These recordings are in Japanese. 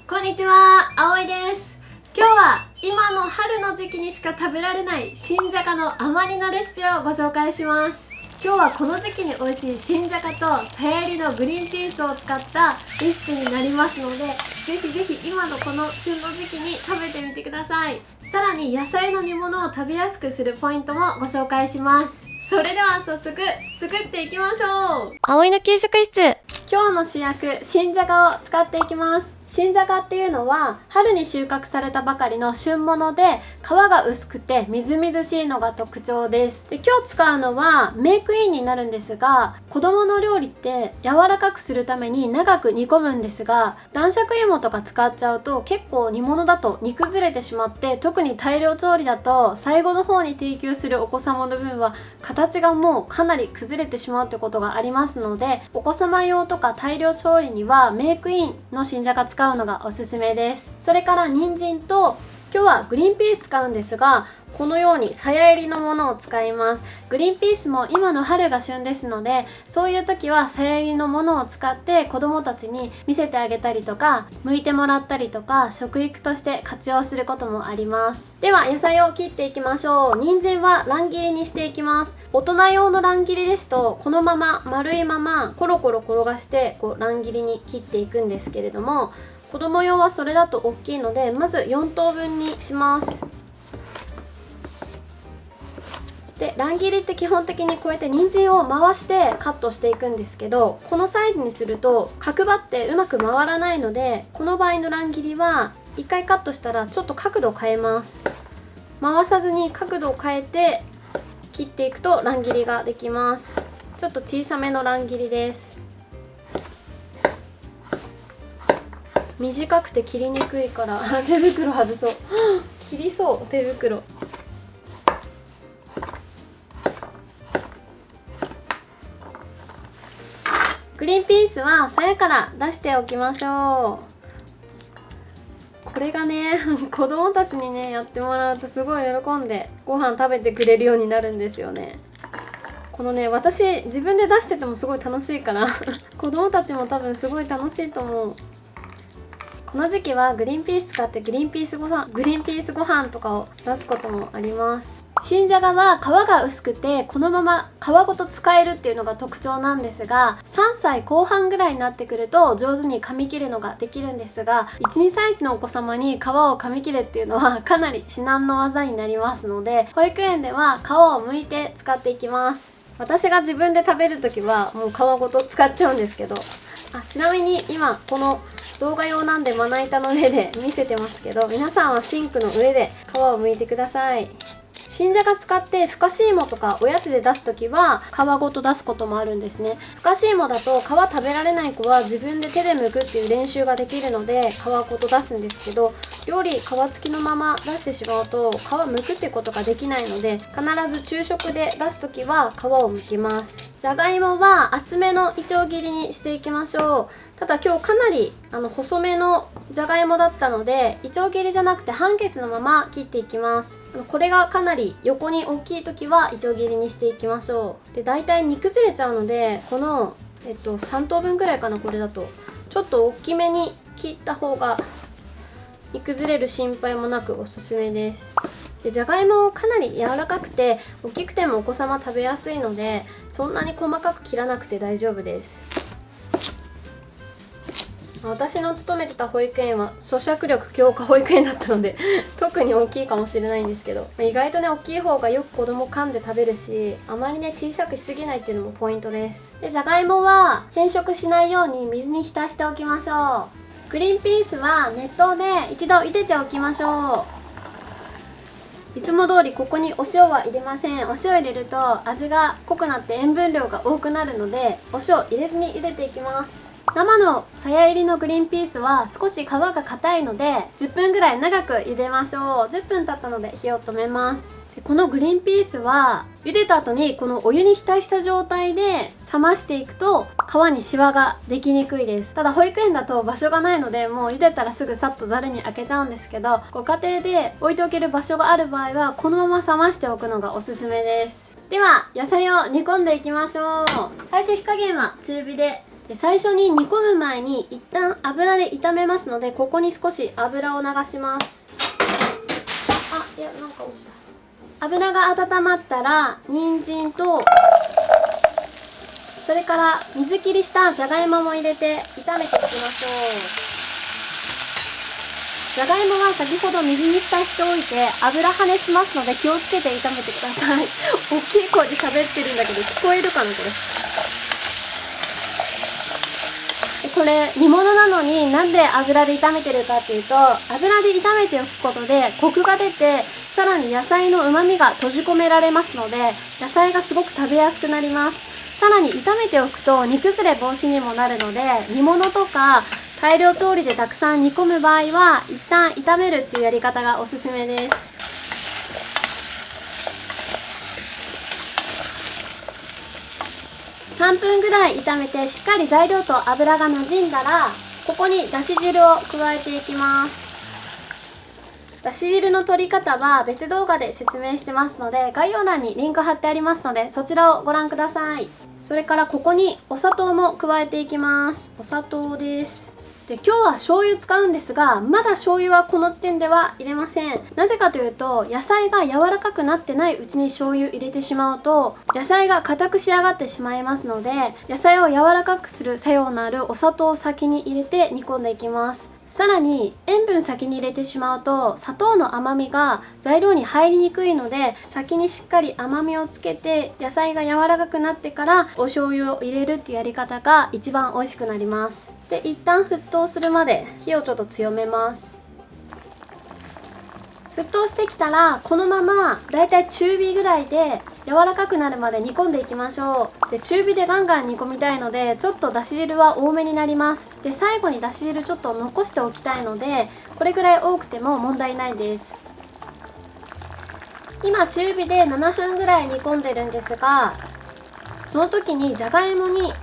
こんにちは、あおいです。今日は今の春の時期にしか食べられない新じゃがの甘煮のレシピをご紹介します。今日はこの時期に美味しい新じゃがとさやいりのグリーンピースを使ったレシピになりますので、ぜひぜひ今のこの旬の時期に食べてみてください。さらに野菜の煮物を食べやすくするポイントもご紹介します。それでは早速作っていきましょう。葵の給食室。今日の主役、新じゃがを使っていきます。新じゃがっていうのは春に収穫されたばかりの旬物で、皮が薄くてみずみずしいのが特徴です。で、今日使うのはメークインになるんですが、子供の料理って柔らかくするために長く煮込むんですが、男爵芋とか使っちゃうと結構煮物だと煮崩れてしまって、特に大量調理だと最後の方に提供するお子様の分は形がもうかなり崩れてしまうってことがありますので、お子様用とか大量調理にはメークインの新じゃが使うのがおすすめです。それから人参と、今日はグリーンピース使うんですが、このようにさやいりのものを使います。グリーンピースも今の春が旬ですので、そういう時はさやいりのものを使って子供たちに見せてあげたりとか、剥いてもらったりとか、食育として活用することもあります。では野菜を切っていきましょう。人参は乱切りにしていきます。大人用の乱切りですと、このまま丸いままコロコロ転がして乱切りに切っていくんですけれども、子供用はそれだと大きいので、まず4等分にします。で、乱切りって基本的にこうやって人参を回してカットしていくんですけど、このサイズにすると角張ってうまく回らないので、この場合の乱切りは1回カットしたらちょっと角度を変えます。回さずに角度を変えて切っていくと乱切りができます。ちょっと小さめの乱切りです。短くて切りにくいから手袋外そう切りそう、手袋。グリーンピースはさやから出しておきましょう。これがね子供たちにねやってもらうとすごい喜んでご飯食べてくれるようになるんですよね。このね、私自分で出しててもすごい楽しいから子供たちも多分すごい楽しいと思う。この時期はグリーンピース使ってグリーンピースご飯とかを出すこともあります。新じゃがは皮が薄くてこのまま皮ごと使えるっていうのが特徴なんですが、3歳後半ぐらいになってくると上手に噛み切るのができるんですが、 1,2 歳児のお子様に皮を噛み切れっていうのはかなり至難の技になりますので、保育園では皮を剥いて使っていきます。私が自分で食べるときはもう皮ごと使っちゃうんですけど、ちなみに今この動画用なんでまな板の上で見せてますけど、皆さんはシンクの上で皮を剥いてください。新じゃが使ってふかし芋とかおやつで出すときは皮ごと出すこともあるんですね。ふかし芋だと皮食べられない子は自分で手で剥くっていう練習ができるので皮ごと出すんですけど、料理皮付きのまま出してしまうと皮剥くってことができないので、必ず昼食で出すときは皮を剥きます。じゃがいもは厚めのいちょう切りにしていきましょう。ただ今日かなり細めのじゃがいもだったので、いちょう切りじゃなくて半月のまま切っていきます。これがかなり横に大きい時はいちょう切りにしていきましょう。で、だいたい煮崩れちゃうので、この、3等分ぐらいかな、これだとちょっと大きめに切った方が煮崩れる心配もなくおすすめです。で、じゃがいもかなり柔らかくて大きくてもお子様食べやすいので、そんなに細かく切らなくて大丈夫です。私の勤めてた保育園は咀嚼力強化保育園だったので特に大きいかもしれないんですけど、意外とね大きい方がよく子供噛んで食べるし、あまりね小さくしすぎないっていうのもポイントです。で、じゃがいもは変色しないように水に浸しておきましょう。グリーンピースは熱湯で一度茹でておきましょう。いつも通りここにお塩は入れません。お塩入れると味が濃くなって塩分量が多くなるので、お塩入れずに茹でていきます。生のさや入りのグリーンピースは少し皮が硬いので10分ぐらい長く茹でましょう。10分経ったので火を止めます。で、このグリーンピースは茹でた後にこのお湯に浸した状態で冷ましていくと皮にシワができにくいです。ただ保育園だと場所がないので、もう茹でたらすぐさっとざるにあけちゃうんですけど、ご家庭で置いておける場所がある場合はこのまま冷ましておくのがおすすめです。では野菜を煮込んでいきましょう。最初火加減は中火でで最初に煮込む前に一旦油で炒めますので、ここに少し油を流します。いや、なんか落ちた。油が温まったら人参とそれから水切りしたじゃがいもも入れて炒めていきましょう。じゃがいもは先ほど水に浸しておいて油跳ねしますので気をつけて炒めてください。大きい声で喋ってるんだけど聞こえるかなこれ。これ煮物なのになんで油で炒めてるかっていうと、油で炒めておくことでコクが出て、さらに野菜の旨味が閉じ込められますので、野菜がすごく食べやすくなります。さらに炒めておくと煮崩れ防止にもなるので、煮物とか大量調理でたくさん煮込む場合は一旦炒めるっていうやり方がおすすめです。3分ぐらい炒めてしっかり材料と油が馴染んだら、ここにだし汁を加えていきます。だし汁の取り方は別動画で説明してますので、概要欄にリンク貼ってありますのでそちらをご覧ください。それからここにお砂糖も加えていきます。お砂糖です。で今日は醤油使うんですが、まだ醤油はこの時点では入れません。なぜかというと、野菜が柔らかくなってないうちに醤油入れてしまうと野菜が硬く仕上がってしまいますので、野菜を柔らかくする作用のあるお砂糖を先に入れて煮込んでいきます。さらに塩分先に入れてしまうと砂糖の甘みが材料に入りにくいので、先にしっかり甘みをつけて野菜が柔らかくなってからお醤油を入れるっていうやり方が一番美味しくなります。で一旦沸騰するまで火をちょっと強めます。沸騰してきたらこのままだいたい中火ぐらいで柔らかくなるまで煮込んでいきましょう。で中火でガンガン煮込みたいので、ちょっとだし汁は多めになります。で最後にだし汁ちょっと残しておきたいので、これぐらい多くても問題ないです。今中火で7分ぐらい煮込んでるんですが、その時にじゃがいもに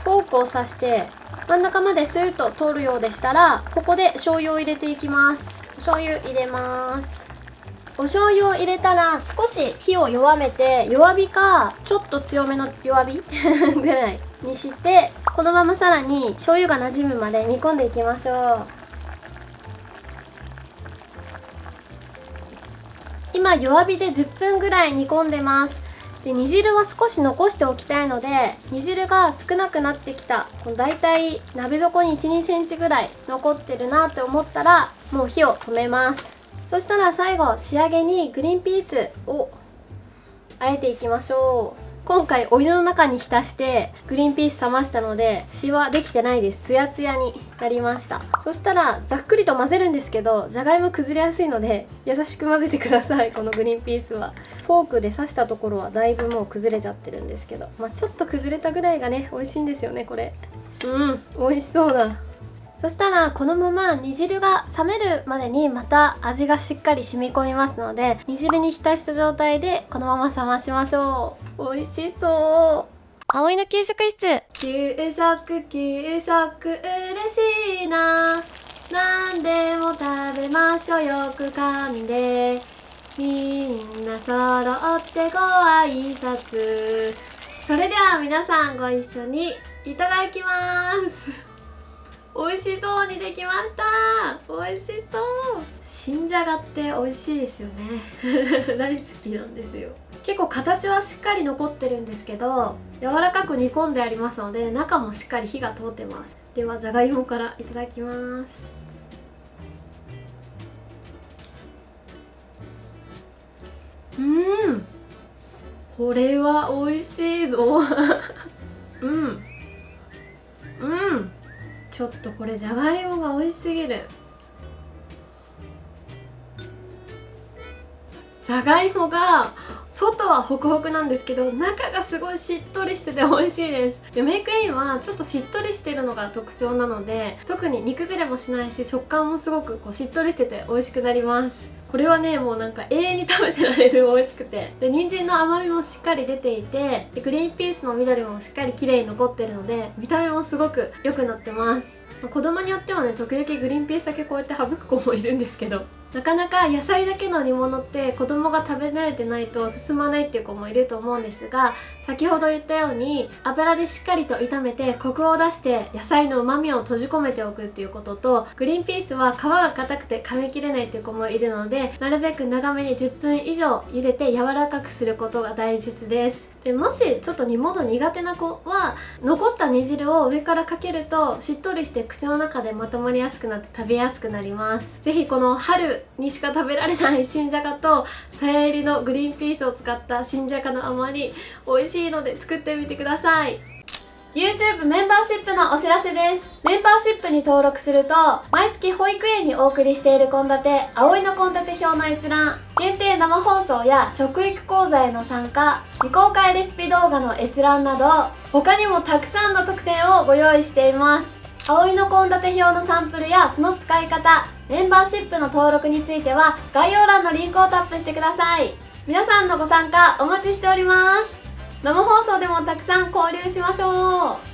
フォークを刺して真ん中までスーッと通るようでしたら、ここで醤油を入れていきます。お醤油入れます。お醤油を入れたら少し火を弱めて、弱火かちょっと強めの弱火ぐらいにして、このままさらに醤油が馴染むまで煮込んでいきましょう。今弱火で10分ぐらい煮込んでます。で煮汁は少し残しておきたいので、煮汁が少なくなってきた、だいたい鍋底に 1,2 センチぐらい残ってるなって思ったらもう火を止めます。そしたら最後仕上げにグリーンピースを和えていきましょう。今回お湯の中に浸してグリーンピース冷ましたのでシワできてないです。ツヤツヤになりました。そしたらざっくりと混ぜるんですけど、じゃがいも崩れやすいので優しく混ぜてください。このグリーンピースはフォークで刺したところはだいぶもう崩れちゃってるんですけど、ちょっと崩れたぐらいがね美味しいんですよねこれ。美味しそうだ。そしたらこのまま煮汁が冷めるまでにまた味がしっかり染み込みますので、煮汁に浸した状態でこのまま冷ましましょう。美味しそう。葵の給食室。給食嬉しいな、なんでも食べましょう、よく噛んでみんな揃ってご挨拶。それでは皆さんご一緒にいただきます。美味しそうにできました。美味しそう。新じゃがって美味しいですよね。大好きなんですよ。結構形はしっかり残ってるんですけど、柔らかく煮込んでありますので中もしっかり火が通ってます。ではじゃがいもからいただきます。これは美味しいぞ。ちょっとこれじゃがいもが美味しすぎる。じゃがいもが外はホクホクなんですけど中がすごいしっとりしてて美味しいです。でメークインはちょっとしっとりしてるのが特徴なので、特に煮崩れもしないし食感もすごくしっとりしてて美味しくなります。これはねもうなんか永遠に食べてられる美味しくて、で人参の甘みもしっかり出ていて、でグリーンピースの緑もしっかり綺麗に残ってるので見た目もすごく良くなってます。子供によってはね時々グリーンピースだけこうやって省く子もいるんですけど、なかなか野菜だけの煮物って子供が食べ慣れてないと進まないっていう子もいると思うんですが、先ほど言ったように油でしっかりと炒めてコクを出して野菜の旨味を閉じ込めておくっていうことと、グリーンピースは皮が硬くて噛み切れないっていう子もいるので、なるべく長めに10分以上茹でて柔らかくすることが大切です。でもしちょっと煮物苦手な子は残った煮汁を上からかけるとしっとりして口の中でまとまりやすくなって食べやすくなります。ぜひこの春にしか食べられない新じゃがとさや入りのグリーンピースを使った新じゃがの甘煮、美味しいので作ってみてください。YouTube メンバーシップのお知らせです。メンバーシップに登録すると毎月保育園にお送りしている献立葵の献立表の閲覧、限定生放送や食育講座への参加、未公開レシピ動画の閲覧など他にもたくさんの特典をご用意しています。葵の献立表のサンプルやその使い方、メンバーシップの登録については概要欄のリンクをタップしてください。皆さんのご参加お待ちしております。生放送でもたくさん交流しましょう。